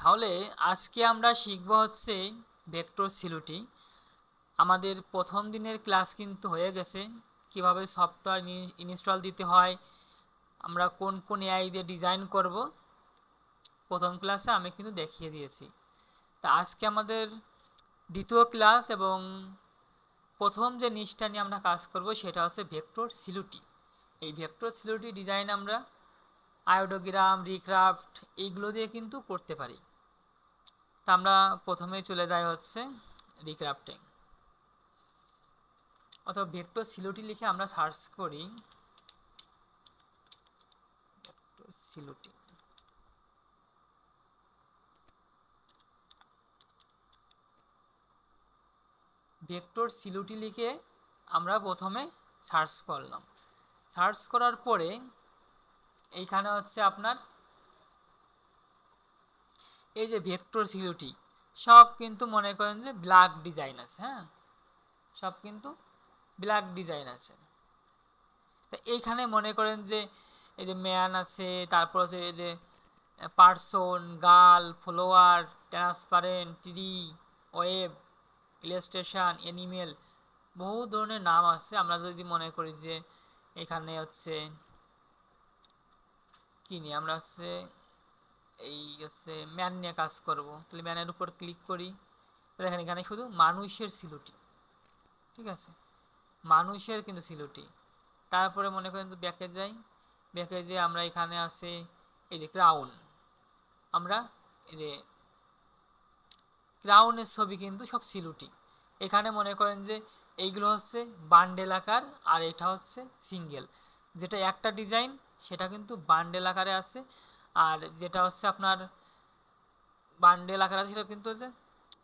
তাহলে আজকে আমরা শিখব হচ্ছে ভেক্টর সিলুটি। আমাদের প্রথম দিনের ক্লাস কিন্তু হয়ে গেছে, কিভাবে সফটওয়্যার ইনস্টল দিতে হয়, আমরা কোন কোন এআই দিয়ে ডিজাইন করব, প্রথম ক্লাসে আমি কিন্তু দেখিয়ে দিয়েছি। তা আজকে আমাদের দ্বিতীয় ক্লাস এবং প্রথম যে নিচটা নিয়ে আমরা কাজ করব সেটা হচ্ছে ভেক্টর সিলুটি। এই ভেক্টর সিলুটি ডিজাইন আমরা আয়োডোগ্রাম, রিক্রাফট এইগুলো দিয়ে কিন্তু করতে পারি। তা আমরা প্রথমে চলে যাই হচ্ছে রিক্রাফটে, অথবা ভেক্টর সিলুটি লিখে আমরা সার্চ করি ভেক্টর সিলুটি। ভেক্টর সিলুটি লিখে আমরা প্রথমে সার্চ করলাম। সার্চ করার পরে এইখানে হচ্ছে আপনার এই যে ভেক্টর সিলুটি সব কিন্তু মনে করেন যে ব্ল্যাক ডিজাইন আছে। হ্যাঁ, সব কিন্তু ব্ল্যাক ডিজাইন আছে। তা এইখানে মনে করেন যে এই যে ম্যান আছে, তারপর আছে এই যে person, girl, follower, transparent, tree, web, illustration, animal, বহু ধরনের নাম আছে। আমরা যদি মনে করি যে এখানে হচ্ছে কি নিয়ে আমরা হচ্ছে এই হচ্ছে ম্যান নিয়ে কাজ করব, তাহলে ম্যানের উপর ক্লিক করি। দেখেন এখানে শুধু মানুষের সিলুটি, ঠিক আছে, মানুষের কিন্তু সিলুটি। তারপরে মনে করেন যে ব্যাকে যাই, ব্যাকে যে আমরা এখানে আছে এই যে ক্রাউন, আমরা এই যে ক্রাউনের ছবি কিন্তু সব সিলুটি। এখানে মনে করেন যে এইগুলো হচ্ছে বান্ডেল আকার, আর এটা হচ্ছে সিঙ্গেল। যেটা একটা ডিজাইন সেটা কিন্তু বান্ডেল আকারে আছে, আর যেটা হচ্ছে আপনার বান্ডেল আকার আছে সেটা কিন্তু হচ্ছে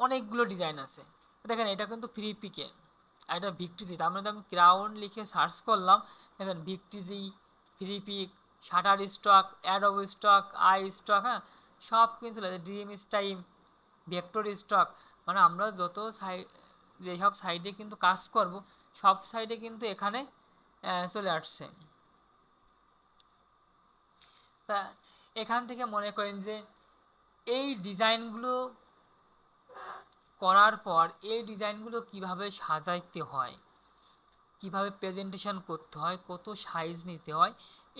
অনেকগুলো ডিজাইন আছে। দেখেন এটা কিন্তু ফ্রি পিকে, আর এটা ভিক্টিজি। তার মানে আমি ক্রাউন লিখে সার্চ করলাম, দেখেন Vecteezy, Freepik, Shutterstock, Adobe Stock, iStock, হ্যাঁ সব কিন্তু ড্রিম টাইম, ভেক্টর স্টক। মানে আমরা যত যেসব সাইডে কিন্তু কাজ করব সব সাইডে কিন্তু এখানে চলে আসছে। তা এখান থেকে মনে করেন যে এই ডিজাইনগুলো করার পর এই ডিজাইনগুলো কিভাবে সাজাইতে হয়, কিভাবে প্রেজেন্টেশন করতে হয়, কত সাইজ নিতে হয়,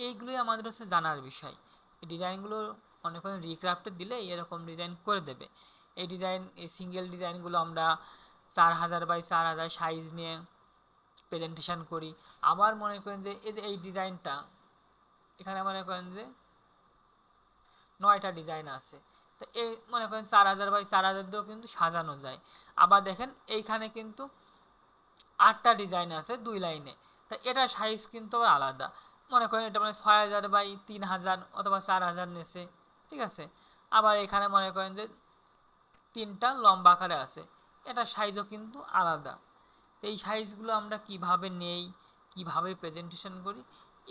এইগুলোই আমাদের হচ্ছে জানার বিষয়। এই ডিজাইনগুলো মনে করেন রিক্রাফটে দিলে এরকম ডিজাইন করে দেবে। এই ডিজাইন, এই সিঙ্গেল ডিজাইনগুলো আমরা 4000 বাই 4000 সাইজ নিয়ে প্রেজেন্টেশন করি। আবার মনে করেন যে এই ডিজাইনটা এখানে মনে করেন যে 9টা ডিজাইন আছে, তো এই মনে করেন 4000 বাই 4000 দিয়েও কিন্তু সাজানো যায়। আবার দেখেন এইখানে কিন্তু 8টা ডিজাইন আছে 2 লাইনে, তা এটার সাইজ কিন্তু আবার আলাদা। মনে করেন এটা মানে 6000 বাই 3000 অথবা 4000 নেছে, ঠিক আছে। আবার এখানে মনে করেন যে 3টা লম্বা আকারে আছে, এটার সাইজও কিন্তু আলাদা। এই সাইজগুলো আমরা কিভাবে নেই, কিভাবে প্রেজেন্টেশন করি,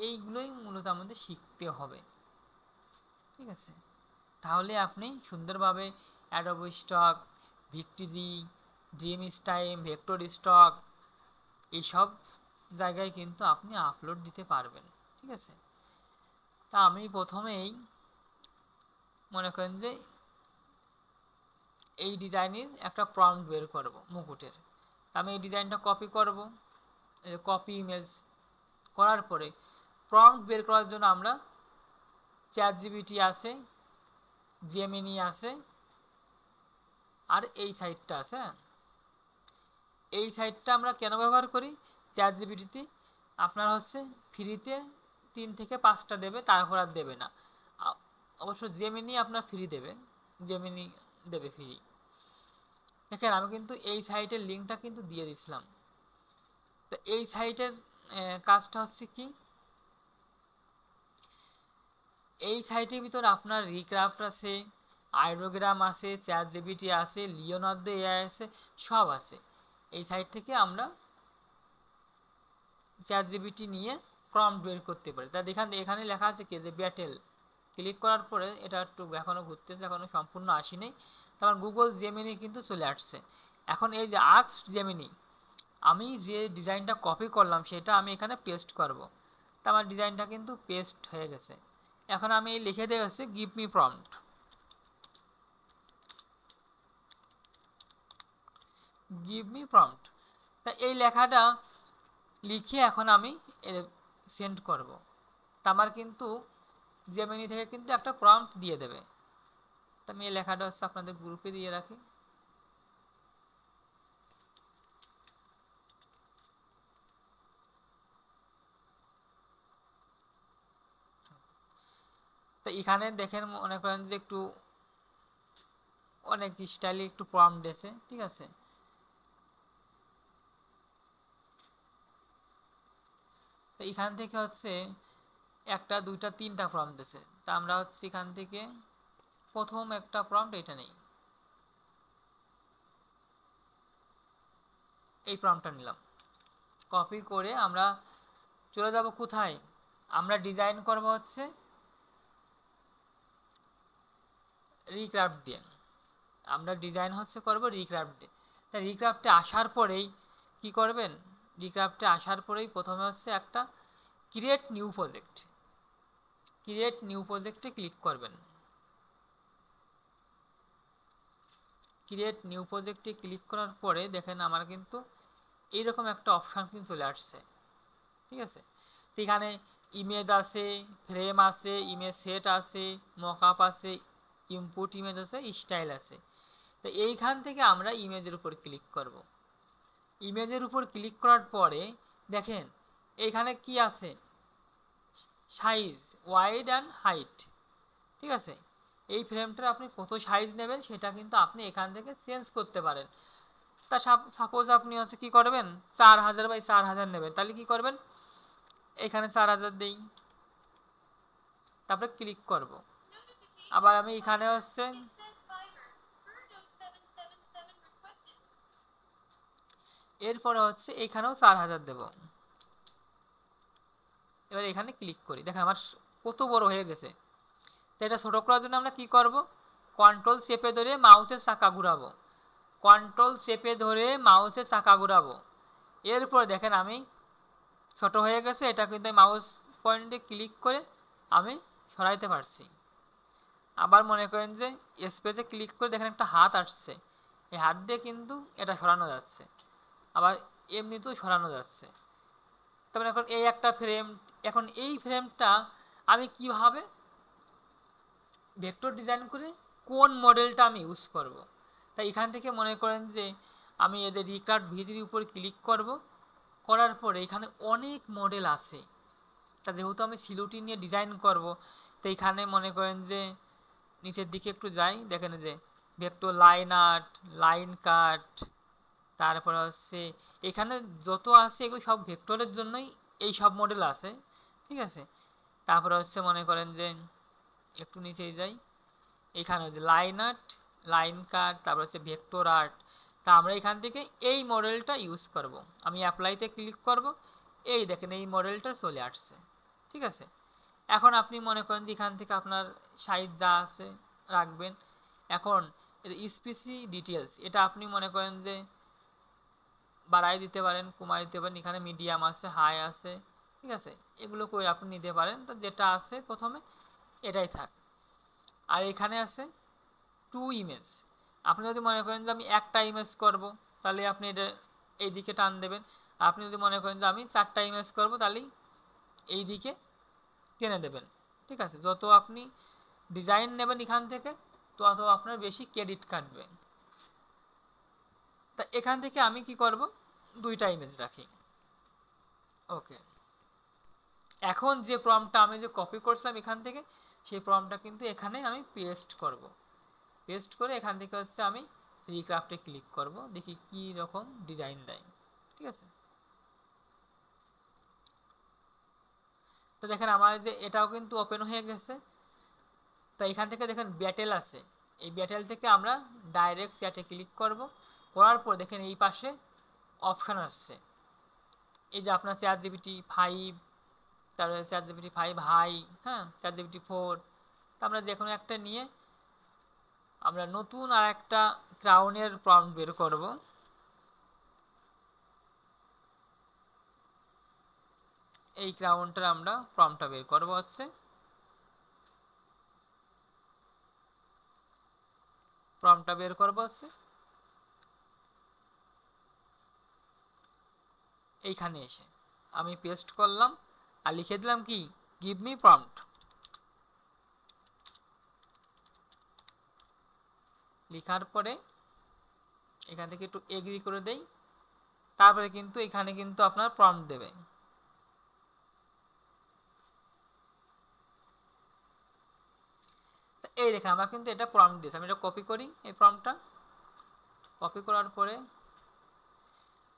এইগুলোই মূলত আমাদের শিখতে হবে, ঠিক আছে। তাহলে আপনি সুন্দরভাবে Adobe stock, ভিক্টিজি, dream time, vector stock এইসব জায়গায় কিন্তু আপনি আপলোড দিতে পারবেন, ঠিক আছে। তা আমি প্রথমেই মনে করেন যে এই ডিজাইনের একটা প্রম্পট বের করব মুকুটের। আমি এই ডিজাইনটা কপি করব, কপি ইমেজ করার পরে প্রম্পট বের করার জন্য আমরা চ্যাটজিপিটি আছে, জেমিনি আছে, আর এই সাইটটা আছে। এই সাইটটা আমরা কেন ব্যবহার করি? চ্যাটজিপিটিতে আপনার হচ্ছে ফ্রিতে 3 থেকে 5টা দেবে, তারপর আর দেবে না। অবশ্য জেমিনি আপনার ফ্রি দেবে, জেমিনি দেবে ফ্রি। দেখেন আমি কিন্তু এই সাইটের লিঙ্কটা কিন্তু দিয়ে দিছিলাম। তো এই সাইটের কাজটা হচ্ছে কি, এই সাইটের ভিতর আপনার রিক্রাফট আছে, আইডোগ্রাম আছে, চ্যাটজিপিটি আছে, লিওনার্দো এআই আছে, সব আছে। এই সাইট থেকে আমরা চ্যাটজিপিটি নিয়ে প্রম্পট বের করতে পারি। তা দেখেন এখানে লেখা আছে কি যে ব্যাটেল, ক্লিক করার পরে এটা একটু এখনও ঘুরতেছে, এখনও সম্পূর্ণ আসেনি। তারপর গুগল জেমিনি কিন্তু চলে আসছে। এখন এই যে আস্ক জেমিনি, আমি যে ডিজাইনটা কপি করলাম সেটা আমি এখানে পেস্ট করব। তা আমার ডিজাইনটা কিন্তু পেস্ট হয়ে গেছে। এখন আমি লিখে দিয়ে হচ্ছে give me prompt. Give me prompt. তা এই লেখাটা লিখে এখন আমি সেন্ড করব। তা আমার কিন্তু জেমিনি থেকে কিন্তু একটা প্রম্পট দিয়ে দেবে। তা আমি এই লেখাটা হচ্ছে আপনাদের গ্রুপে দিয়ে রাখি। তো এখানে দেখেন মনে করেন যে একটু অনেক স্টাইলে একটু প্রম্পট দিয়েছে, ঠিক আছে। তো এখান থেকে হচ্ছে একটা দুইটা তিনটা প্রম্পট দিয়েছে। তা আমরা হচ্ছে এখান থেকে প্রথম একটা প্রম্পট এটা নেই, এই প্রম্পটটা নিলাম। কপি করে আমরা চলে যাব কোথায়, আমরা ডিজাইন করব হচ্ছে রিক্রাফট দিয়ে। আমরা ডিজাইন হচ্ছে করব রিক্রাফট দিয়ে। তাই রিক্রাফটে আসার পরেই কি করবেন, রিক্রাফটে আসার পরেই প্রথমে হচ্ছে একটা create new project, create new প্রজেক্টে ক্লিক করবেন। ক্রিয়েট নিউ প্রজেক্টে ক্লিক করার পরে দেখেন আমার কিন্তু এইরকম একটা অপশান কিন্তু চলে আসছে, ঠিক আছে। তো এখানে ইমেজ আছে, ফ্রেম আছে, ইমেজ সেট আছে, মকআপ আছে, ইনপুট ইমেজ আছে, স্টাইল আছে। তো এইখান থেকে আমরা ইমেজের উপর ক্লিক করব। ইমেজের উপর ক্লিক করার পরে দেখেন এইখানে কি আছে, সাইজ, ওয়াইড অ্যান্ড হাইট, ঠিক আছে। এই ফ্রেমটার আপনি কত সাইজ নেবেন সেটা কিন্তু আপনি এখান থেকে চেঞ্জ করতে পারেন। তা সাপোজ আপনি হচ্ছে কী করবেন, 4000 বাই 4000 নেবেন, তাহলে কি করবেন, এখানে 4000 দেই, তারপরে ক্লিক করব। আবার আমি এখানে হচ্ছে এরপরে হচ্ছে এখানেও 4000 দেব। এবার এখানে ক্লিক করি, দেখেন আমার কত বড় হয়ে গেছে। তো এটা ছোটো করার জন্য আমরা কি করব, কন্ট্রোল চেপে ধরে মাউসের চাকা ঘুরাবো, কন্ট্রোল চেপে ধরে মাউসের চাকা ঘুরাবো। এরপরে দেখেন আমি ছোট হয়ে গেছে, এটা কিন্তু মাউস পয়েন্টে ক্লিক করে আমি সরাইতে পারছি। আবার মনে করেন যে স্পেসে ক্লিক করে দেখেন একটা হাত আসছে, এই হাত দিয়ে কিন্তু এটা সরানো যাচ্ছে, আবার এমনিতেও সরানো যাচ্ছে। তারপরে এখন এই একটা ফ্রেম, এখন এই ফ্রেমটা আমি কিভাবে ভেক্টর ডিজাইন করে কোন মডেলটা আমি ইউজ করব। তাই এখান থেকে মনে করেন যে আমি এদের রিক্রাফট ভিজির উপর ক্লিক করব, করার পরে এখানে অনেক মডেল আছে। তা যেহেতু আমি সিলুটি নিয়ে ডিজাইন করব, তো এখানে মনে করেন যে নিচের দিকে একটু যাই, দেখেন যে vector line art, line cut, তারপরে হচ্ছে এখানে যত আছে এগুলো সব ভেক্টরের জন্যই এই সব মডেল আছে, ঠিক আছে। তারপরে হচ্ছে মনে করেন যে একটু নিচে যাই, এখানে হচ্ছে লাইন আর্ট, লাইন কাট, তারপর হচ্ছে ভেক্টর আর্ট। তা আমরা এখান থেকে এই মডেলটা ইউজ করব। আমি অ্যাপ্লাইতে ক্লিক করব, এই দেখেন এই মডেলটা চলে আসছে, ঠিক আছে। এখন আপনি মনে করেন যে এখান থেকে আপনার সাইজ যা আছে রাখবেন। এখন স্পিসি ডিটেলস, এটা আপনি মনে করেন যে বাড়াই দিতে পারেন, কমাই দিতে পারেন। এখানে মিডিয়াম আছে, হাই আছে, ঠিক আছে, এগুলো করে আপনি নিতে পারেন। তো যেটা আছে প্রথমে এটাই থাক। আর এখানে আছে টু ইমেজ, আপনি যদি মনে করেন যে আমি একটা ইমেজ করব, তাহলে আপনি এটা এই দিকে টান দেবেন। আপনি যদি মনে করেন যে আমি 4টা ইমেজ করব, তাহলেই এই দিকে টেনে দেবেন, ঠিক আছে। যত আপনি ডিজাইন নেবেন এখান থেকে তত আপনার বেশি ক্রেডিট কাটবে। তা এখান থেকে আমি কি করব, 2টা ইমেজ রাখি, ওকে। এখন যে প্রম্পটটা আমি যে কপি করছিলাম এখান থেকে, সেই প্রম্পটটা কিন্তু এখানে আমি পেস্ট করব। পেস্ট করে এখান থেকে হচ্ছে আমি রিক্রাফটে ক্লিক করব, দেখি কি রকম ডিজাইন দেয়, ঠিক আছে। তো দেখেন আমার যে এটাও কিন্তু ওপেন হয়ে গেছে। তো এখান থেকে দেখেন ব্যাটেল আছে, এই ব্যাটেল থেকে আমরা ডাইরেক্ট চ্যাটে ক্লিক করব। করার পর দেখেন এই পাশে অপশান আসছে, এই যে আপনার ChatGPT 5, তারপরে ChatGPT 5 হাই, হ্যাঁ, ChatGPT 4। তো আমরা যে কোনো একটা নিয়ে আমরা নতুন আর একটা ক্রাউনের প্রম্পট বের করব। এই ক্রাউনটার আমরা প্রম্পটটা বের করব হচ্ছে, প্রম্পটটা বের করব হচ্ছে এইখানে এসে আমি পেস্ট করলাম আর লিখে দিলাম কি গিভ মি প্রম্পট। লেখার পরে এখান থেকে একটু এগ্রি করে দেই, তারপরে কিন্তু এখানে কিন্তু আপনার প্রম্পট দেবে। এই রেখা আমরা কিন্তু এটা প্রম্পট দিয়েছি, আমি এটা কপি করি, এই প্রম্পটটা কপি করার পরে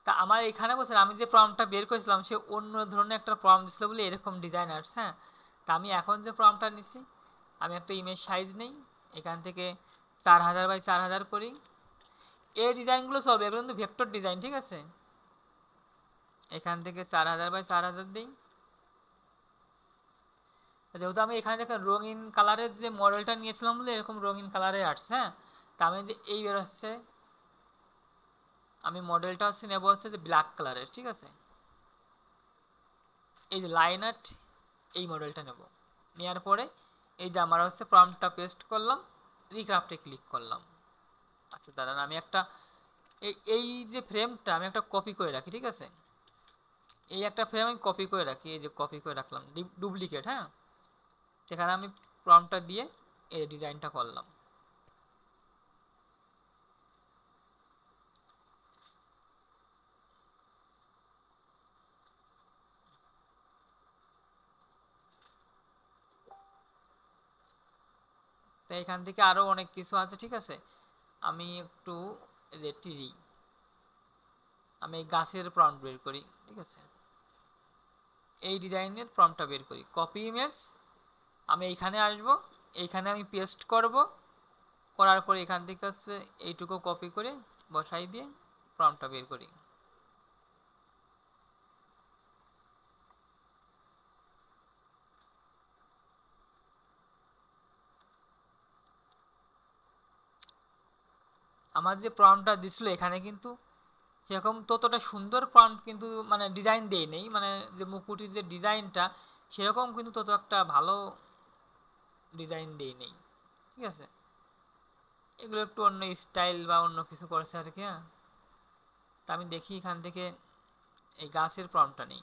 তা আমার এখানে বলছেন আমি যে প্রম্পটটা বের করেছিলাম সে অন্য ধরনের একটা প্রম্পট দিছিল বলে এরকম ডিজাইন আসছে। হ্যাঁ, তা আমি এখন যে প্রম্পটটা নিছি, আমি একটা ইমেজ সাইজ নেই, এখান থেকে 4000 বাই 4000 করি। এই ডিজাইনগুলো চলবে, এগুলো কিন্তু ভেক্টর ডিজাইন, ঠিক আছে। এখান থেকে 4000 বাই 4000 দিই। যেহেতু আমি এখানে দেখেন রঙিন কালারের যে মডেলটা নিয়েছিলাম বলে এরকম রঙিন কালারে আসছে। হ্যাঁ, তা আমি যে এই বেরোচ্ছে, আমি মডেলটা হচ্ছে নেবো হচ্ছে যে ব্ল্যাক কালারের, ঠিক আছে। এই যে লাইন আর্ট এই মডেলটা নেব, নেওয়ার পরে এই যে আমার হচ্ছে প্রম্পটটা পেস্ট করলাম, রিক্রাফটে ক্লিক করলাম। আচ্ছা দাঁড়ান, আমি একটা এই যে ফ্রেমটা আমি একটা কপি করে রাখি, ঠিক আছে। এই একটা ফ্রেম আমি কপি করে রাখি, এই যে কপি করে রাখলাম ডুপ্লিকেট। হ্যাঁ, সেখানে আমি প্রম্পটটা দিয়ে এই ডিজাইনটা করলাম। তো এখান থেকে আরও অনেক কিছু আছে, ঠিক আছে। আমি একটু যে টিরি আমি এই গাছের প্রম্পট বের করি, ঠিক আছে। এই ডিজাইনের প্রম্পটটা বের করি, কপি ইমেজ, আমি এইখানে আসব, এইখানে আমি পেস্ট করব, করার পরে এখান থেকে হচ্ছে এইটুকু কপি করে বসাই দিয়ে প্রম্পটটা বের করি। আমার যে প্রম্পটটা দিছিল এখানে কিন্তু সেরকম ততটা সুন্দর প্রম্পট কিন্তু মানে ডিজাইন দেই নেই, মানে যে মুকুটির যে ডিজাইনটা সেরকম কিন্তু তত একটা ভালো ডিজাইন দেই নেই, ঠিক আছে। এগুলো একটু অন্য স্টাইল বা অন্য কিছু করছে আর কি। হ্যাঁ, তা আমি দেখি এখান থেকে এই গাছের প্রম্পটটা নেই।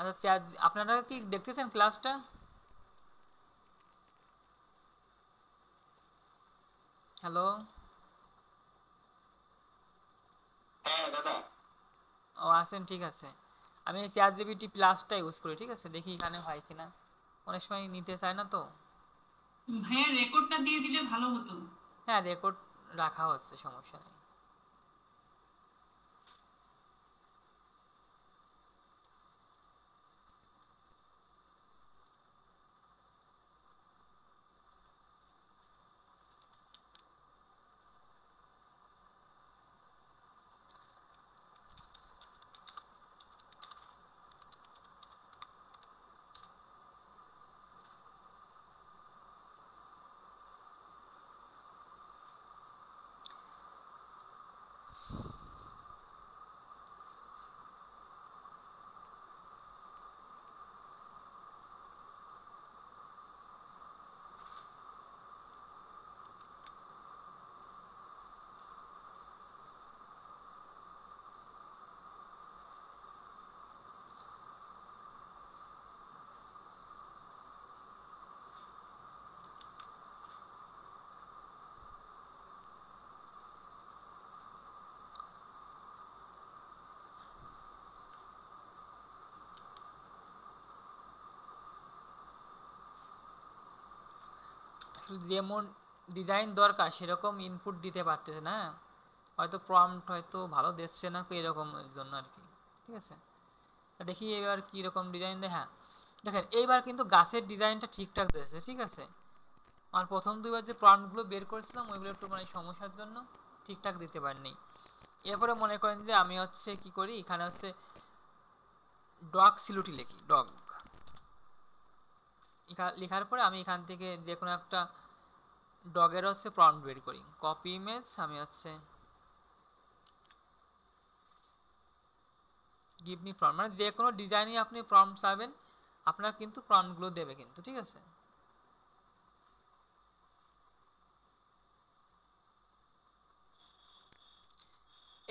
আচ্ছা, আপনারা কি দেখতেছেন ক্লাসটা? হ্যালো, ও আছেন, ঠিক আছে। আমি চ্যাট জিপিটি প্লাসটা ইউজ করি, ঠিক আছে, দেখি এখানে হয় কিনা, অনেক সময় নিতে চায় না তো। ভাইয়া রেকর্ডটা দিয়ে দিলে ভালো হতো। হ্যাঁ, রেকর্ড রাখা হচ্ছে, সমস্যা নেই। যেমন ডিজাইন দরকার সেরকম ইনপুট দিতে পারতেছে না। হয়তো প্রম্পট হয়তো ভালো দিচ্ছে না এরকম জন্য আর কি। ঠিক আছে, দেখি এবার কীরকম ডিজাইন দেয়। হ্যাঁ দেখেন এইবার কিন্তু গাছের ডিজাইনটা ঠিকঠাক দিয়েছে। ঠিক আছে, আমার প্রথম দুইবার যে প্রম্পটগুলো বের করেছিলাম ওইগুলো একটু মানে সমস্যার জন্য ঠিকঠাক দিতে পারিনি। এরপরে মনে করেন যে আমি হচ্ছে কি করি, এখানে হচ্ছে ডগ সিলুটি লিখি, ডগ লেখার পরে আমি এখান থেকে যে কোনো একটা ডগের হচ্ছে প্রম্পট বের করি, কপি ইমেজ, আমি হচ্ছে গিভ মি প্রম্পট, মানে যে কোনো ডিজাইনই আপনি প্রম্পট চাইবেন আপনার কিন্তু প্রম্পটগুলো দেবে কিন্তু। ঠিক আছে,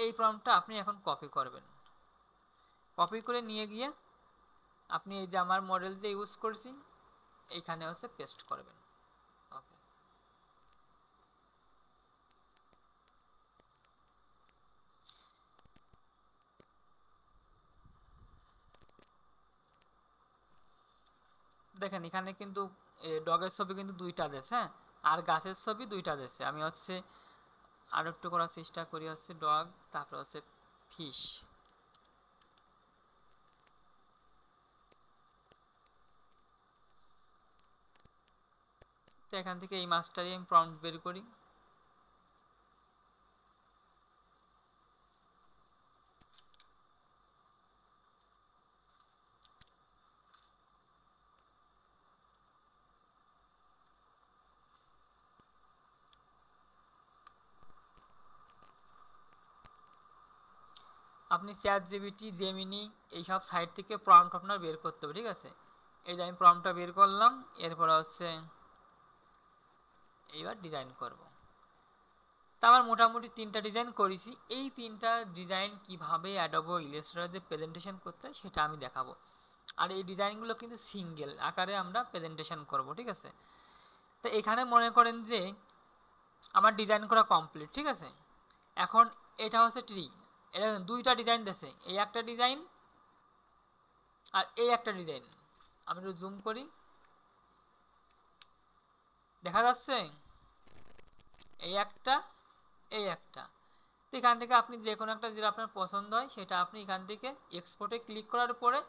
এই প্রম্পটটা আপনি এখন কপি করবেন, কপি করে নিয়ে গিয়ে আপনি এই যে আমার মডেল যে ইউজ করছি এইখানে হচ্ছে পেস্ট করবেন। ওকে, দেখেন এখানে কিন্তু ডগের ছবি কিন্তু দুইটা দিয়েছে, হ্যাঁ, আর গাছের ছবি দুইটা দিয়েছে। আমি হচ্ছে আর একটু করার চেষ্টা করি, হচ্ছে ডগ তারপর হচ্ছে ফিশ। তো এখান থেকে এই মাছটাই আমি প্রম্পট বের করি। আপনি চ্যাট জিপিটি, জেমিনি এইসব সাইট থেকে প্রম্পট আপনার বের করতে হবে। ঠিক আছে, এই যে আমি প্রম্পটটা বের করলাম, এরপর হচ্ছে এইবার ডিজাইন করব। তা আমার মোটামুটি 3টা ডিজাইন করেছি, এই 3টা ডিজাইন কিভাবে অ্যাডোবি ইলাস্ট্রেটরে প্রেজেন্টেশন করতে হয় সেটা আমি দেখাবো। আর এই ডিজাইনগুলো কিন্তু সিঙ্গেল আকারে আমরা প্রেজেন্টেশন করব। ঠিক আছে, তো এখানে মনে করেন যে আমার ডিজাইন করা কমপ্লিট। ঠিক আছে, এখন এটা হচ্ছে ট্রি, এটা দুইটা ডিজাইন দিয়েছে, এই একটা ডিজাইন আর এই একটা ডিজাইন। আমি একটু জুম করি, দেখা যাচ্ছে এই একটা এই একটা। তো এখান থেকে আপনি যে কোনো একটা যেটা আপনার পছন্দ হয় সেটা আপনি এখান থেকে এক্সপোর্টে ক্লিক করার পরে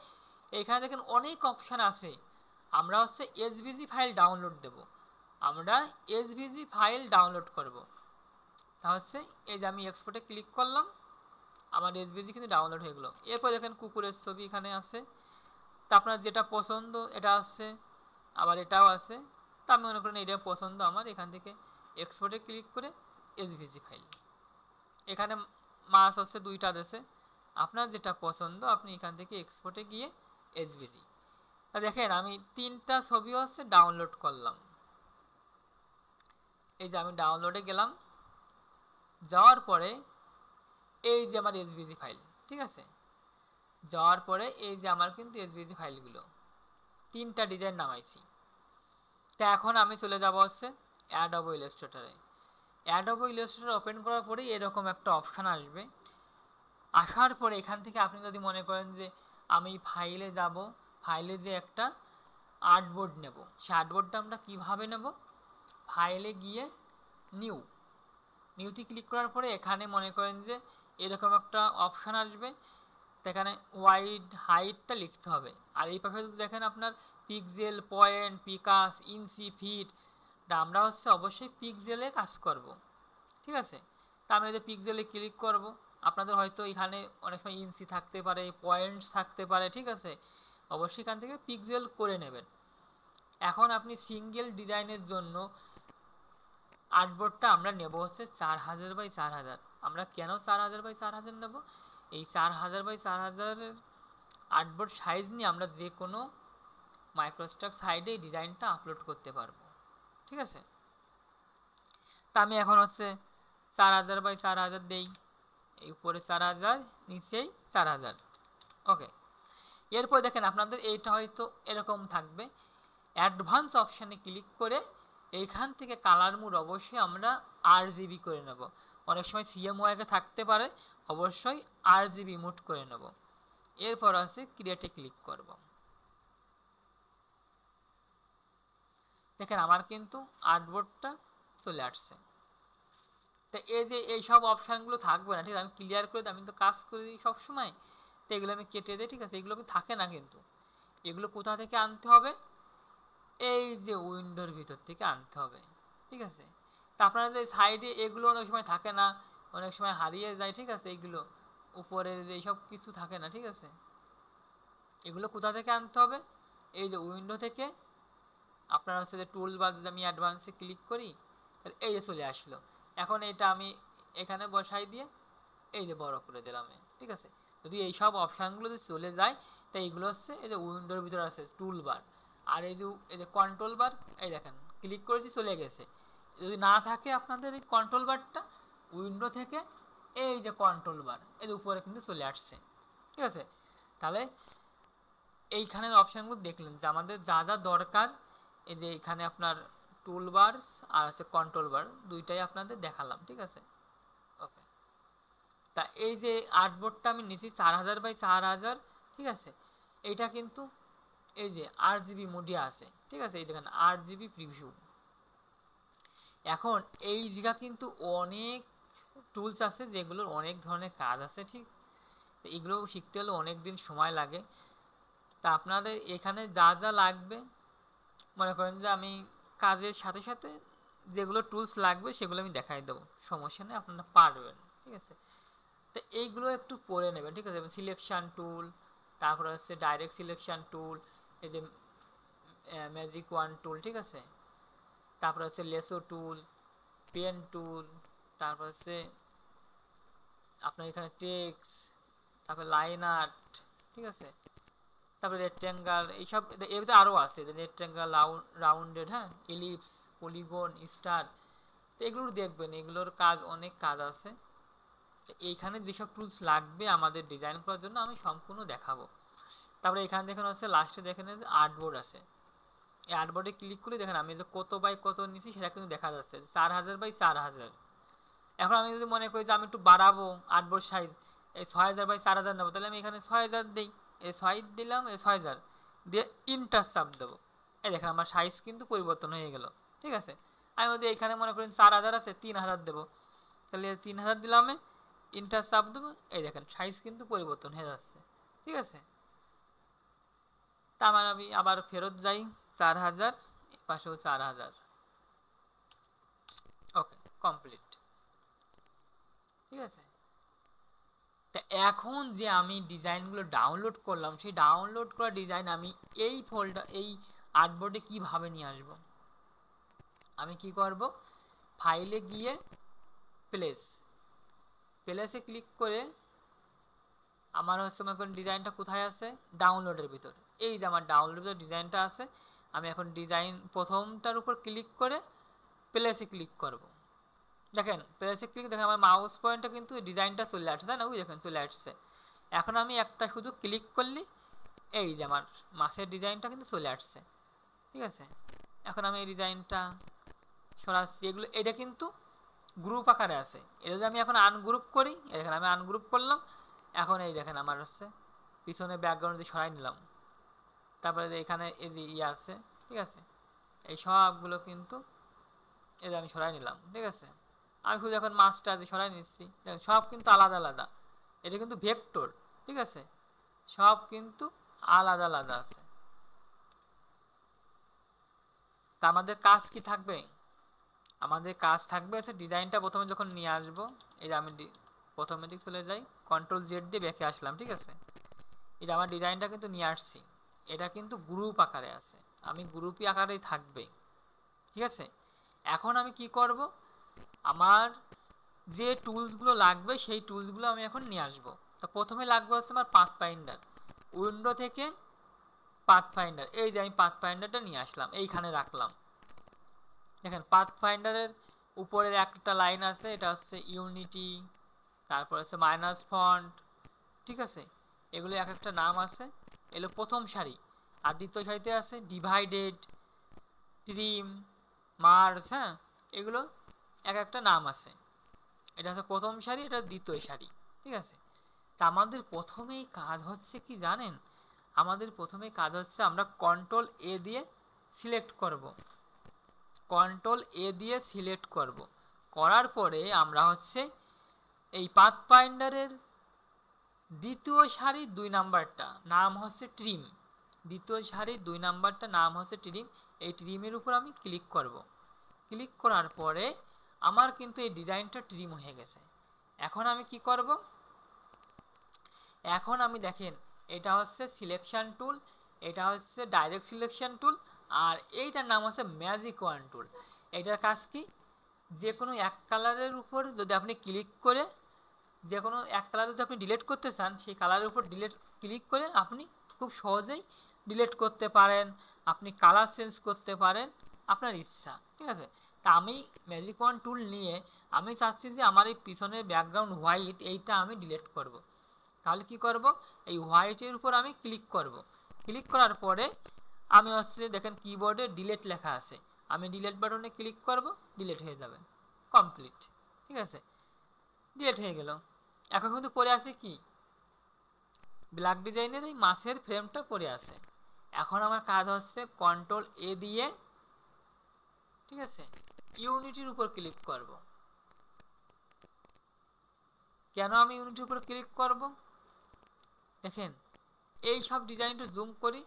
এখানে দেখেন অনেক অপশান আছে। আমরা হচ্ছে এসভিজি ফাইল ডাউনলোড দেব, আমরা এসভিজি ফাইল ডাউনলোড করব। তা হচ্ছে এই যে আমি এক্সপোর্টে ক্লিক করলাম, আমার এসভিজি কিন্তু ডাউনলোড হয়ে গেলো। এরপর দেখেন কুকুরের ছবি এখানে আছে, তা আপনার যেটা পছন্দ এটা আছে, আবার এটাও আছে। তা আমি মনে করেন এটা পছন্দ আমার, এখান থেকে এক্সপোর্টে ক্লিক করে এসভিজি ফাইল, এখানে মাছ হচ্ছে দুইটা দেশে, আপনার যেটা পছন্দ আপনি এখান থেকে এক্সপোর্টে গিয়ে এসভিজি। তা দেখেন আমি 3টা ছবি হচ্ছে ডাউনলোড করলাম, এই যে আমি ডাউনলোডে গেলাম, যাওয়ার পরে এই যে আমার এসভিজি ফাইল। ঠিক আছে, যাওয়ার পরে এই যে আমার কিন্তু এসভিজি ফাইলগুলো 3টা ডিজাইন নামাইছি। তা এখন আমি চলে যাব হচ্ছে অ্যাডোবি ইলাস্ট্রেটরে। অ্যাডোবি ইলাস্ট্রেটর ওপেন করার পরেই এরকম একটা অপশান আসবে, আসার পরে এখান থেকে আপনি যদি মনে করেন যে আমি ফাইলে যাব, ফাইলে যে একটা আর্টবোর্ড নেব, সেই আর্টবোর্ডটা আমরা কীভাবে নেব, ফাইলে গিয়ে নিউতে ক্লিক করার পরে এখানে মনে করেন যে এরকম একটা অপশান আসবে, তো এখানে ওয়াইড হাইটটা লিখতে হবে। আর এই পাশে যদি দেখেন আপনার পিক্সেল, পয়েন্ট, পিকাস, ইঞ্চি, ফিট, তা আমরা হচ্ছে অবশ্যই পিক্সেলে কাজ করব। ঠিক আছে, তা আমি যদি পিক্সেলে ক্লিক করব, আপনাদের হয়তো এখানে অনেক সময় ইঞ্চি থাকতে পারে, পয়েন্টস থাকতে পারে। ঠিক আছে, অবশ্যই এখান থেকে পিক্সেল করে নেবেন। এখন আপনি সিঙ্গেল ডিজাইনের জন্য আর্টবোর্ডটা আমরা নেব হচ্ছে 4000 বাই 4000। আমরা কেন 4000 বাই 4000 নেব, এই 4000 বাই 4000 আর্টবোর্ড সাইজ নিয়ে আমরা যে কোনো মাইক্রোস্ট্রাক সাইডে এই ডিজাইনটা আপলোড করতে পারবো। ঠিক আছে, তা আমি এখন হচ্ছে 4000 বাই 4000 দেই, এই উপরে 4000, নিচেই 4000। ওকে, এরপর দেখেন আপনাদের এইটা হয়তো এরকম থাকবে, অ্যাডভান্স অপশানে ক্লিক করে এইখান থেকে কালার মোড অবশ্যই আমরা RGB করে নেব। অনেক সময় CMYK থাকতে পারে, অবশ্যই RGB মোড করে নেব। এরপর আছে ক্রিয়েটে ক্লিক করব। দেখেন আমার কিন্তু আর্টবোর্ডটা চলে আসছে। তো এই যে এইসব অপশানগুলো থাকবে না, ঠিক আছে, আমি ক্লিয়ার করে দিই, আমি তো কাজ করি সবসময়, তো এগুলো আমি কেটে দিই, ঠিক আছে, এগুলো কিন্তু থাকে না, কিন্তু এগুলো কোথা থেকে আনতে হবে, এই যে উইন্ডোর ভিতর থেকে আনতে হবে, ঠিক আছে। তা আপনাদের সাইডে এগুলো অনেক সময় থাকে না, অনেক সময় হারিয়ে যায়, ঠিক আছে, এইগুলো উপরের যে এইসব কিছু থাকে না, ঠিক আছে, এগুলো কোথা থেকে আনতে হবে, এই যে উইন্ডো থেকে। আপনার হচ্ছে যে টুল বার, যদি আমি অ্যাডভান্সে ক্লিক করি তাহলে এই যে চলে আসলো। এখন এটা আমি এখানে বসাই দিয়ে এই যে বড় করে দিলাম, ঠিক আছে। যদি এইসব অপশানগুলো যদি চলে যায়, তাই এইগুলো হচ্ছে এই যে উইন্ডোর ভিতরে আছে টুল বার, আর এই যে কন্ট্রোল বার, এই দেখেন ক্লিক করেছি চলে গেছে। যদি না থাকে আপনাদের এই কন্ট্রোল বারটা, উইন্ডো থেকে এই যে কন্ট্রোল বার, এর উপরে কিন্তু চলে আসছে, ঠিক আছে। তাহলে এইখানের অপশানগুলো দেখলেন যে আমাদের যা যা দরকার, এই যে এখানে আপনার টুল বার আর আছে কন্ট্রোল বার, দুইটাই আপনাদের দেখালাম, ঠিক আছে। ওকে, তা এই যে আর্টবোর্ডটা আমি নিয়েছি 4000 বাই 4000, ঠিক আছে। এইটা কিন্তু এই যে RGB মোডে আছে, ঠিক আছে, এই দেখেন RGB প্রিভিউ। এখন এই জায়গা কিন্তু অনেক টুলস আছে, যেগুলোর অনেক ধরনের কাজ আছে, ঠিক, এগুলো শিখতে হলে অনেক দিন সময় লাগে। তা আপনাদের এখানে যা যা লাগবে, মনে করেন যে আমি কাজের সাথে সাথে যেগুলো টুলস লাগবে সেগুলো আমি দেখাই দেবো, সমস্যা নেই, আপনারা পারবেন, ঠিক আছে। তো এইগুলো একটু পড়ে নেবেন, ঠিক আছে। সিলেকশান টুল, তারপরে হচ্ছে ডাইরেক্ট সিলেকশান টুল, এই যে ম্যাজিক ওয়ান টুল, ঠিক আছে, তারপরে হচ্ছে লেসো টুল, পেন টুল, তারপর হচ্ছে আপনার এখানে টেক্স, তারপরে লাইন আর্ট, ঠিক আছে, তারপরে রেক্ট্যাঙ্গেল, এইসব এর ভিতরে আরও আছে, রেক্ট্যাঙ্গেল, রাউন্ডেড, হ্যাঁ, ইলিপস, পলিগন, স্টার। তো এগুলো দেখবেন, এগুলোর কাজ অনেক কাজ আছে। এইখানে যেসব টুলস লাগবে আমাদের ডিজাইন করার জন্য আমি সম্পূর্ণ দেখাবো। তারপরে এখানে দেখেন হচ্ছে লাস্টে দেখেন যে আর্টবোর্ড আছে, এই আর্টবোর্ডে ক্লিক করে দেখেন আমি যে কত বাই কত নিছি সেটা কিন্তু দেখা যাচ্ছে 4000 বাই 4000। এখন আমি যদি মনে করি যে আমি একটু বাড়াবো আর্টবোর্ড সাইজ, এই 6000 বাই 4000 নেবো, তাহলে আমি এখানে 6000 দিই, এই 6 দিলাম, এই 6000 দিয়ে ইন্টার চাপ দেবো, এই দেখেন আমার সাইজ কিন্তু পরিবর্তন হয়ে গেল, ঠিক আছে। আমি যদি এখানে মনে করেন 4000 আছে, 3000 দেবো, তাহলে 3000 দিলাম, ইন্টার চাপ দেবো, এই দেখেন সাইজ কিন্তু পরিবর্তন হয়ে যাচ্ছে, ঠিক আছে। তা আমার আমি আবার ফেরত যাই 4000, পাশেও 4000, ওকে, কমপ্লিট, ঠিক আছে। তা এখন যে আমি ডিজাইনগুলো ডাউনলোড করলাম, সেই ডাউনলোড করা ডিজাইন আমি এই ফোল্ডার, এই আর্টবোর্ডে কিভাবে নিয়ে আসব, আমি কি করব, ফাইলে গিয়ে প্লেসে ক্লিক করে আমার হচ্ছে মনে করেন ডিজাইনটা কোথায় আছে, ডাউনলোডের ভিতর, এই যে আমার ডাউনলোডের ভিতর ডিজাইনটা আছে, আমি এখন ডিজাইন প্রথমটার উপর ক্লিক করে প্লেসে ক্লিক করব। দেখেন প্লেসে ক্লিক, দেখেন আমার মাউস পয়েন্টটা কিন্তু ডিজাইনটা চলে আসছে, তাই না, ওই দেখেন চলে আসছে। এখন আমি একটা শুধু ক্লিক করলি এই যে আমার মাছের ডিজাইনটা কিন্তু চলে আসছে, ঠিক আছে। এখন আমি এই ডিজাইনটা সরাচ্ছি, এগুলো এটা কিন্তু গ্রুপ আকারে আছে, এটা যদি আমি এখন আনগ্রুপ করি, এই দেখেন আমি আনগ্রুপ করলাম, এখন এই দেখেন আমার হচ্ছে পিছনে ব্যাকগ্রাউন্ড দিয়ে সরাই নিলাম, তারপরে এখানে এই যে ইয়ে আছে, ঠিক আছে, এই সবগুলো কিন্তু এই যে আমি সরাই নিলাম, ঠিক আছে। আমি শুধু এখন মাছটা যে সরাই নিচ্ছি, দেখেন সব কিন্তু আলাদা আলাদা, এটা কিন্তু ভেক্টর, ঠিক আছে, সব কিন্তু আলাদা আলাদা আছে। তা আমাদের কাজ কি থাকবে, আমাদের কাজ থাকবে হচ্ছে ডিজাইনটা প্রথমে যখন নিয়ে আসবো, এই যে আমি প্রথমে দিক চলে যাই, কন্ট্রোল Z দিয়ে ব্যাকে আসলাম, ঠিক আছে। এই যে আমার ডিজাইনটা কিন্তু নিয়ে আসছি, এটা কিন্তু গ্রুপ আকারে আছে, আমি গ্রুপই আকারেই থাকবে, ঠিক আছে। এখন আমি কি করব, আমার যে টুলসগুলো লাগবে সেই টুলসগুলো আমি এখন নিয়ে আসবো। তো প্রথমে লাগবে হচ্ছে আমার পাথফাইন্ডার, উইন্ডো থেকে পাথফাইন্ডার, এই যে আমি পাথফাইন্ডারটা নিয়ে আসলাম, এইখানে রাখলাম। দেখেন পাথফাইন্ডারের উপরের একটা লাইন আছে, এটা হচ্ছে ইউনিটি, তারপর হচ্ছে মাইনাস ফন্ট, ঠিক আছে, এগুলো এক একটা নাম আছে, এগুলো প্রথম সারি, আর দ্বিতীয় সারিতে আছে ডিভাইডেড, ট্রিম, মার্জ, হ্যাঁ, এগুলো এক একটা নাম আছে। এটা হচ্ছে প্রথম সারি, এটা দ্বিতীয় সারি, ঠিক আছে। তা আমাদের প্রথমেই কাজ হচ্ছে কি জানেন, আমাদের প্রথমেই কাজ হচ্ছে আমরা কন্ট্রোল A দিয়ে সিলেক্ট করব, কন্ট্রোল A দিয়ে সিলেক্ট করব, করার পরে আমরা হচ্ছে এই পাথফাইন্ডারের দ্বিতীয় সারির 2 নাম্বারটা নাম হচ্ছে ট্রিম, দ্বিতীয় সারির 2 নাম্বারটা নাম হচ্ছে ট্রিম। এই ট্রিমের উপর আমি ক্লিক করব। ক্লিক করার পরে আমার কিন্তু এই ডিজাইনটা ট্রিম হয়ে গেছে। এখন আমি কি করব, এখন আমি দেখেন এটা হচ্ছে সিলেকশন টুল, এটা হচ্ছে ডাইরেক্ট সিলেকশন টুল, আর এইটার নাম হচ্ছে ম্যাজিক ওয়ান টুল। এটার কাজ কি, যে কোনো এক কালারের উপর যদি আপনি ক্লিক করে যে কোনো এক কালার যদি আপনি ডিলিট করতে চান, সেই কালারের উপর ক্লিক করে আপনি খুব সহজেই ডিলিট করতে পারেন, আপনি কালার চেঞ্জ করতে পারেন আপনার ইচ্ছা। ঠিক আছে, তা আমি ম্যাজিক ওয়ান টুল নিয়ে আমি চাচ্ছি যে আমার এই পিছনের ব্যাকগ্রাউন্ড হোয়াইট এইটা আমি ডিলিট করব। তাহলে কি করব, এই হোয়াইটের উপর আমি ক্লিক করব। ক্লিক করার পরে আমি হচ্ছে দেখেন কিবোর্ডে ডিলিট লেখা আছে, আমি ডিলিট বাটনে ক্লিক করব, ডিলিট হয়ে যাবে, কমপ্লিট। ঠিক আছে, ডিলিট হয়ে গেল। এখন কিন্তু পড়ে আছে কি, ব্ল্যাক ডিজাইনের এই মাছের ফ্রেমটা পড়ে আছে। এখন আমার কাজ হচ্ছে কন্ট্রোল এ দিয়ে, ঠিক আছে, ইউনিটির উপর ক্লিক করব। কেন আমি ইউনিটির উপর ক্লিক করব, দেখেন এই সব ডিজাইনটা জুম করি,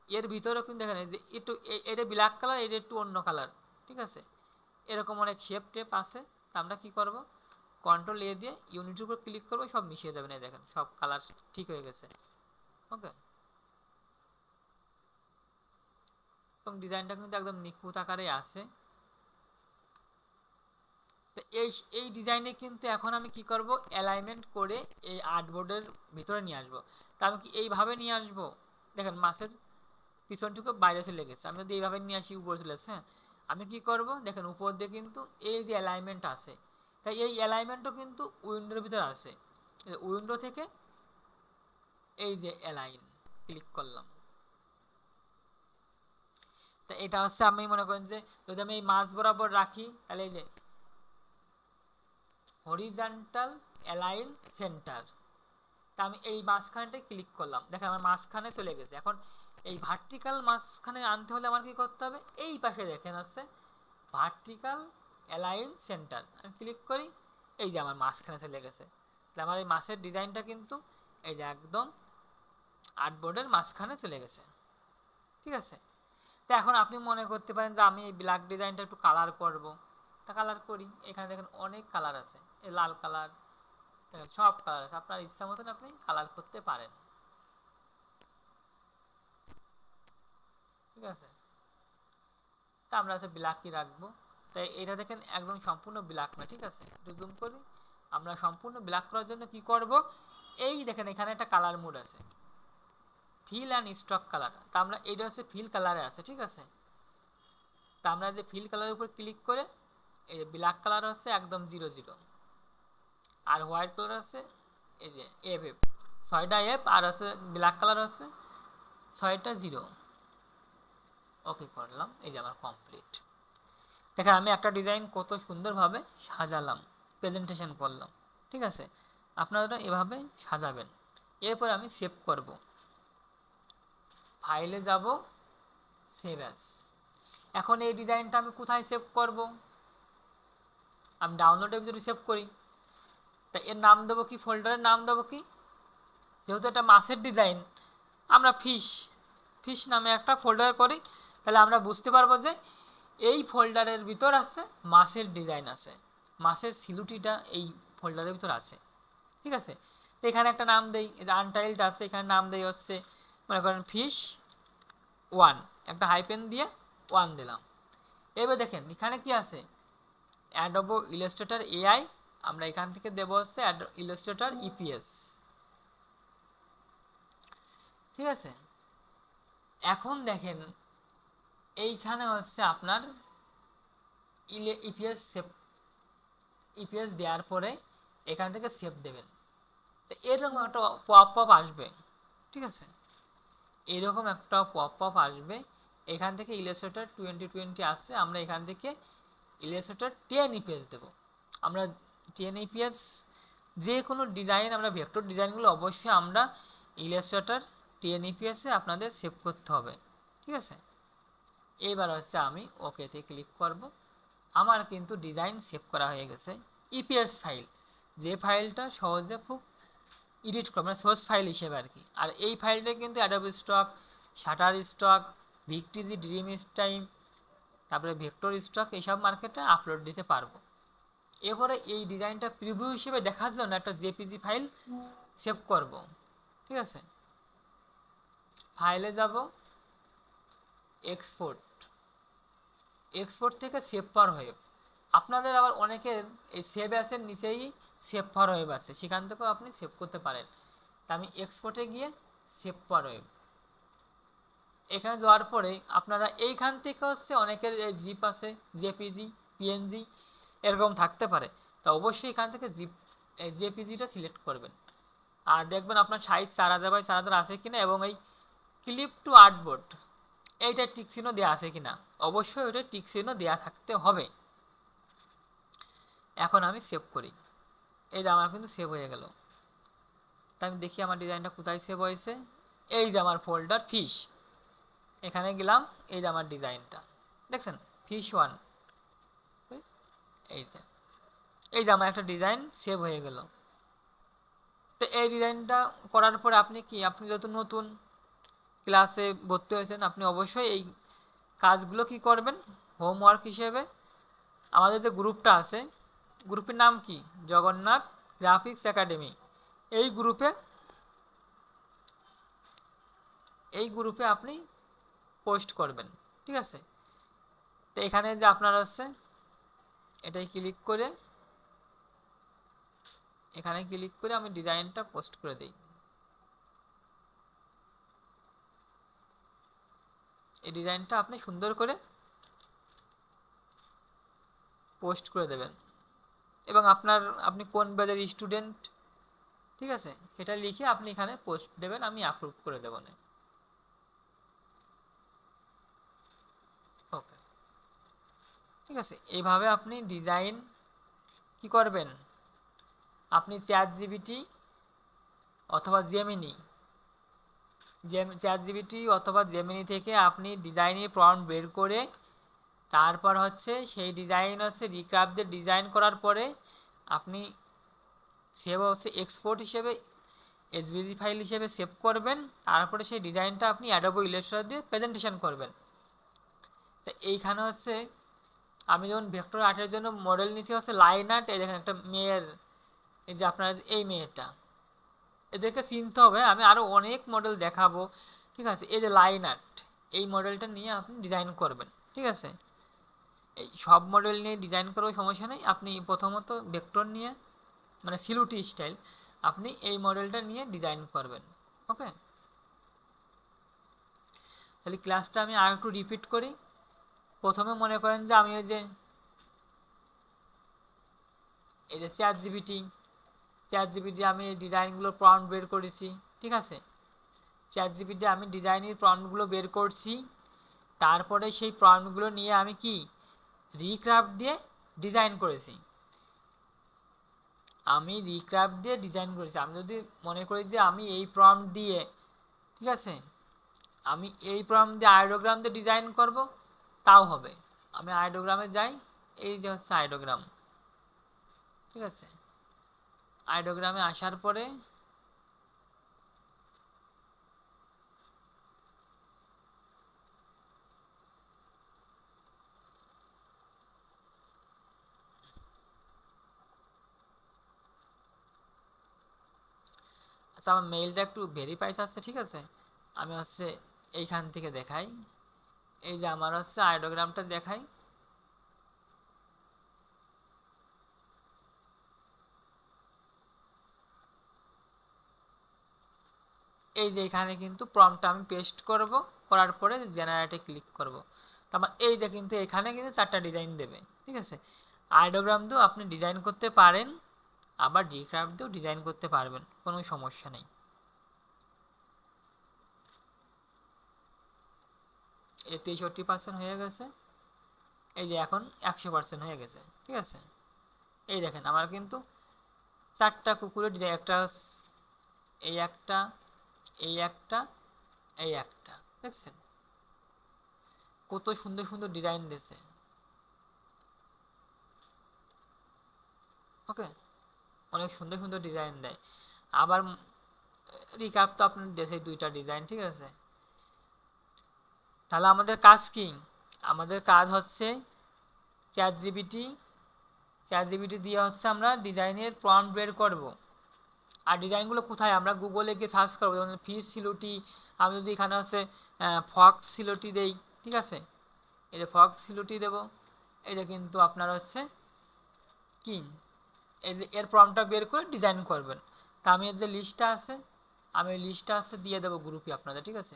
এর ভিতরে কিন্তু দেখেন যে একটু এটা ব্ল্যাক কালার, এটা একটু অন্য কালার। ঠিক আছে, এরকম অনেক শেপ টেপ আছে। তা আমরা কি করব, কন্ট্রোল এ দিয়ে ইউনিটির উপর ক্লিক করবো, সব মিশিয়ে যাবে না, দেখেন সব কালার ঠিক হয়ে গেছে। ওকে, এবং ডিজাইনটা কিন্তু একদম নিখুঁত আকারে আছে। তো এই ডিজাইনে কিন্তু এখন আমি কি করব, অ্যালাইনমেন্ট করে এই আর্টবোর্ডের ভিতরে নিয়ে আসবো। তা আমি কি এইভাবে নিয়ে আসবো, দেখেন মাছের পিছনটুকু বাইরে চলে গেছে, আমি যদি এইভাবে নিয়ে আসি উপরে চলে আসছে, আমি কি করব, দেখেন উপর দিয়ে কিন্তু এই যে অ্যালাইনমেন্ট আছে, তাই এই অ্যালাইনমেন্টও কিন্তু উইন্ডোর ভিতরে আছে। উইন্ডো থেকে এই যে অ্যালাইন ক্লিক করলাম। তা এটা হচ্ছে আমি মনে করেন যে যদি আমি এই মাছ বরাবর রাখি, তাহলে এই যে হরিজন্টাল অ্যালাইন সেন্টার, তা আমি এই মাঝখানেটা ক্লিক করলাম, দেখেন আমার মাঝখানে চলে গেছে। এখন এই ভার্টিক্যাল মাঝখানে আনতে হলে আমার কি করতে হবে, এই পাশে দেখেন আছে ভার্টিক্যাল অ্যালাইন সেন্টার, আমি ক্লিক করি, এই যে আমার মাঝখানে চলে গেছে। তাহলে আমার এই মাছের ডিজাইনটা কিন্তু এই যে একদম আর্টবোর্ডের মাঝখানে চলে গেছে। ঠিক আছে, তো এখন আপনি মনে করতে পারেন যে আমি এই ব্ল্যাক ডিজাইনটা একটু কালার করব, তা কালার করি। এখানে দেখেন অনেক কালার আছে, এই লাল কালার, দেখেন সব কালার আছে, আপনার ইচ্ছা মতন আপনি কালার করতে পারেন। ঠিক আছে, তা আমরা আছে ব্ল্যাকই রাখবো। তাই এটা দেখেন একদম সম্পূর্ণ ব্ল্যাক না। ঠিক আছে, একটু জুম করি, আমরা সম্পূর্ণ ব্ল্যাক করার জন্য কি করব, এই দেখেন এখানে একটা কালার মোড আছে, ফিল অ্যান্ড স্টক কালার। তা আমরা এইটা হচ্ছে ফিল কালারে আছে। ঠিক আছে, তা আমরা যে ফিল কালারের উপর ক্লিক করে এই যে ব্ল্যাক কালার হচ্ছে একদম 00, আর হোয়াইট কালার আছে এই যে এফ, 6টা এফ, আর হচ্ছে ব্ল্যাক কালার হচ্ছে 6টা 0। ওকে করলাম, এই যে আমার কমপ্লিট। দেখেন আমি একটা ডিজাইন কত সুন্দরভাবে সাজালাম, প্রেজেন্টেশন করলাম। ঠিক আছে, আপনারা এভাবে সাজাবেন। এরপর আমি সেভ করব, ফাইলে যাব, সেভ অ্যাজ। এখন এই ডিজাইনটা আমি কোথায় সেভ করব, আমি ডাউনলোডের ভিতরে সেভ করি। তা এর নাম দেবো কি, ফোল্ডারের নাম দেবো কি, যেহেতু এটা মাছের ডিজাইন, আমরা ফিশ নামে একটা ফোল্ডার করি, তাহলে আমরা বুঝতে পারবো যে এই ফোল্ডারের ভিতর আছে মাছের ডিজাইন আছে, মাছের সিলুটিটা এই ফোল্ডারের ভিতর আছে। ঠিক আছে, তো এখানে একটা নাম দেই, এই যে আনটাইলড আছে, এখানে নাম দেই হচ্ছে মনে করেন ফিশ 1, একটা হাইপেন দিয়ে 1 দিলাম। এবার দেখেন এখানে কি আছে, অ্যাডোবো ইলাস্ট্রেটর এআই, আমরা এখান থেকে দেব হচ্ছে ইলাস্ট্রেটর ইপিএস। ঠিক আছে, এখন দেখেন এইখানে হচ্ছে আপনার ইপিএস দেওয়ার পরে এখান থেকে সেভ দেবেন, তো এরকম একটা পপ আপ আসবে। ঠিক আছে, এরকম একটা পপ আপ আসবে, এখান থেকে ইলাস্ট্রেটর 2020 আসছে, আমরা এখান থেকে ইলাস্ট্রেটর 10 ইপিএস দেবো। আমরা 10 ইপিএস যে কোনো ডিজাইন, আমরা ভেক্টর ডিজাইনগুলো অবশ্যই আমরা ইলাস্ট্রেটর 10 ইপিএসে আপনাদের সেভ করতে হবে। ঠিক আছে, এইবার হচ্ছে আমি ওকেতে ক্লিক করব, আমার কিন্তু ডিজাইন সেভ করা হয়ে গেছে। ইপিএস ফাইল, যে ফাইলটা সহজে খুব এডিট করা, মানে সোর্স ফাইল হিসেবে আর কি। আর এই ফাইলটা কিন্তু Adobe Stock, Shutterstock, Vecteezy, Dreamstime, তারপরে ভেক্টর স্টক, এইসব মার্কেটে আপলোড দিতে পারবো। এরপরে এই ডিজাইনটা প্রিভিউ হিসেবে দেখার জন্য একটা জেপিজি ফাইল সেভ করব। ঠিক আছে, ফাইলে যাব, এক্সপোর্ট, এক্সপোর্ট থেকে সেভ ফর ওয়েব। আপনাদের আবার অনেকের এই সেভ অ্যাসের নিচেই সেভ ফর ওয়েব আছে, সেখান থেকেও আপনি সেভ করতে পারেন। তা আমি এক্সপোর্টে গিয়ে সেভ ফর ওয়েব, এখানে যাওয়ার পরে আপনারা এইখান থেকে হচ্ছে অনেকের জিপ আছে, জেপিজি, পিএনজি এরকম থাকতে পারে। তা অবশ্যই এখান থেকে জেপিজিটা সিলেক্ট করবেন। আর দেখবেন আপনার সাইজ 4000x4000 আছে কিনা, এবং এই ক্লিপ টু আর্টবোর্ড এইটা টিক চিহ্ন দেওয়া আছে কিনা। অবশ্যই ওটা টিক চিহ্ন দেওয়া থাকতে হবে। এখন আমি সেভ করি, এই যে আমার কিন্তু সেভ হয়ে গেল। তা আমি দেখি আমার ডিজাইনটা কোথায় সেভ হয়েছে। এই যে আমার ফোল্ডার ফিশ, এখানে গেলাম, এই যে আমার ডিজাইনটা দেখছেন, ফিশ 1। এই যে আমার একটা ডিজাইন সেভ হয়ে গেল। তো এই ডিজাইনটা করার পরে আপনি যেহেতু নতুন ক্লাসে ভর্তি হয়েছেন, আপনি অবশ্যই এই কাজগুলো কি করবেন হোমওয়ার্ক হিসেবে। আমাদের যে গ্রুপটা আছে, গ্রুপের নাম কি, জগন্নাথ গ্রাফিক্স একাডেমি। এই গ্রুপে আপনি পোস্ট করবেন। ঠিক আছে, তো এখানে যে আপনার হচ্ছে এটাই ক্লিক করে, এখানে ক্লিক করে আমি ডিজাইনটা পোস্ট করে দিই। এই ডিজাইনটা আপনি সুন্দর করে পোস্ট করে দেবেন, এবং আপনি কোন ব্যাচের স্টুডেন্ট, ঠিক আছে, সেটা লিখে আপনি এখানে পোস্ট দেবেন, আমি অ্যাপ্রুভ করে দেব না। ওকে, ঠিক আছে। এইভাবে আপনি ডিজাইন কি করবেন, আপনি চ্যাটজিপিটি অথবা জেমিনি থেকে আপনি ডিজাইনের প্রম্পট বের করে, তারপর হচ্ছে সেই ডিজাইন হচ্ছে রিক্রাফ্টে ডিজাইন করার পরে আপনি সেভ হচ্ছে এক্সপোর্ট হিসেবে এসভিজি ফাইল হিসেবে সেভ করবেন। তারপরে সেই ডিজাইনটা আপনি অ্যাডোবি ইলাস্ট্রেটর দিয়ে প্রেজেন্টেশন করবেন। তো এইখানে হচ্ছে আমি যেমন ভেক্টর আর্টের জন্য মডেল নিচ্ছি হচ্ছে লাইন আর্ট। এই দেখেন একটা মেয়ের, এই যে আপনার এই মেয়েটা, এদেরকে চিনতে হবে। আমি আরও অনেক মডেল দেখাবো। ঠিক আছে, এই যে লাইন আর্ট, এই মডেলটা নিয়ে আপনি ডিজাইন করবেন। ঠিক আছে, এই সব মডেল নিয়ে ডিজাইন করবো, সমস্যা নেই। আপনি প্রথমত ভেক্টর নিয়ে, মানে সিলুটি স্টাইল, আপনি এই মডেলটা নিয়ে ডিজাইন করবেন। ওকে, তাহলে ক্লাসটা আমি আর একটু রিপিট করি। প্রথমে মনে করেন যে আমি এই যে চ্যাটজিপিটি আমি এই ডিজাইনগুলো প্রম্পট বের করেছি। ঠিক আছে, চ্যাটজিপিটি আমি ডিজাইনের প্রম্পটগুলো বের করছি। তারপরে সেই প্রম্পটগুলো নিয়ে আমি কি রিক্রাফ্ট দিয়ে ডিজাইন করেছি। আমি যদি মনে করি যে আমি এই প্রম্পট দিয়ে, ঠিক আছে, আমি এই প্রম্পট দিয়ে আইডোগ্রাম দিয়ে ডিজাইন করব, তাও হবে। আমি আইডোগ্রামে যাই, এই যে হচ্ছে আইডোগ্রাম। ঠিক আছে, আইডোগ্রামে আসার পরে আচ্ছা, আমার মেইলটা একটু ভেরিফাই আছে। ঠিক আছে, আমি হচ্ছে এইখান থেকে দেখাই, এই যে আমার হচ্ছে আইডোগ্রামটা দেখাই। এই যে এখানে কিন্তু প্রম্পটটা আমি পেস্ট করব, করার পরে জেনারেটে ক্লিক করব। তো আমার এই যে কিন্তু এখানে কিন্তু 4টা ডিজাইন দেবে। ঠিক আছে, আইডোগ্রাম দিয়েও আপনি ডিজাইন করতে পারেন, আবার রিক্রাফ্ট দিয়েও ডিজাইন করতে পারবেন, কোনো সমস্যা নেই। এই 63% হয়ে গেছে, এই যে এখন 100% হয়ে গেছে। ঠিক আছে, এই দেখেন আমার কিন্তু 4টা কুকুরের ডিজাইন, একটা এই একটা, এই একটা, এই একটা, দেখছেন কত সুন্দর সুন্দর ডিজাইন দিয়েছে। ওকে, অনেক সুন্দর সুন্দর ডিজাইন দেয়। আবার রিক্যাপ তো আপনার দেশে 2টা ডিজাইন, ঠিক আছে। তাহলে আমাদের কাজ কি? আমাদের কাজ হচ্ছে চ্যাট জিপিটি দিয়ে হচ্ছে আমরা ডিজাইনের প্রম্পট বের করব। আর ডিজাইনগুলো কোথায়? আমরা গুগলে গিয়ে সার্চ করবো, যেমন ফিশ সিলুটি। আমি যদি এখানে হচ্ছে ফক্স সিলুটি দেই, ঠিক আছে, এই যে ফক্স সিলুটি দেবো, এটা কিন্তু আপনার হচ্ছে কি, এই যে এর প্রম্পটটা বের করে ডিজাইন করবেন। তা আমি এর যে লিস্টটা আছে, আমি ওই লিস্টটা হচ্ছে দিয়ে দেবো গ্রুপে আপনাদের, ঠিক আছে।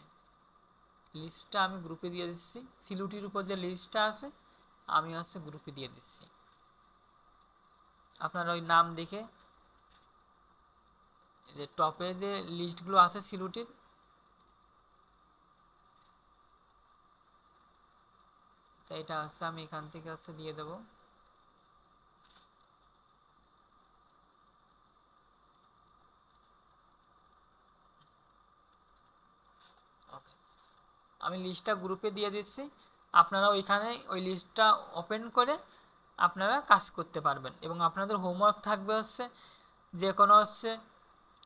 লিস্টটা আমি গ্রুপে দিয়ে দিচ্ছি, সিলুটির উপর যে লিস্টটা আছে আমি হচ্ছে গ্রুপে দিয়ে দিচ্ছি। আপনারা ওই নাম দেখে যে টপে যে লিস্টগুলো আছে সিলুটির, তো এটা হচ্ছে আমি এখান থেকে হচ্ছে দিয়ে দেবো। ওকে, আমি লিস্টটা গ্রুপে দিয়ে দিচ্ছি। আপনারা ওইখানে ওই লিস্টটা ওপেন করে আপনারা কাজ করতে পারবেন। এবং আপনাদের হোমওয়ার্ক থাকবে হচ্ছে যে কোনো হচ্ছে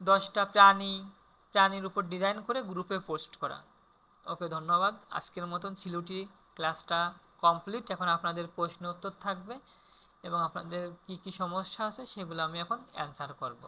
10টা প্রাণীর উপর ডিজাইন করে গ্রুপে পোস্ট করা। ওকে, ধন্যবাদ। আজকের মতন সিলুটি ক্লাসটা কমপ্লিট। এখন আপনাদের প্রশ্ন উত্তর থাকবে এবং আপনাদের কি কি সমস্যা আছে সেগুলো আমি এখন অ্যান্সার করব।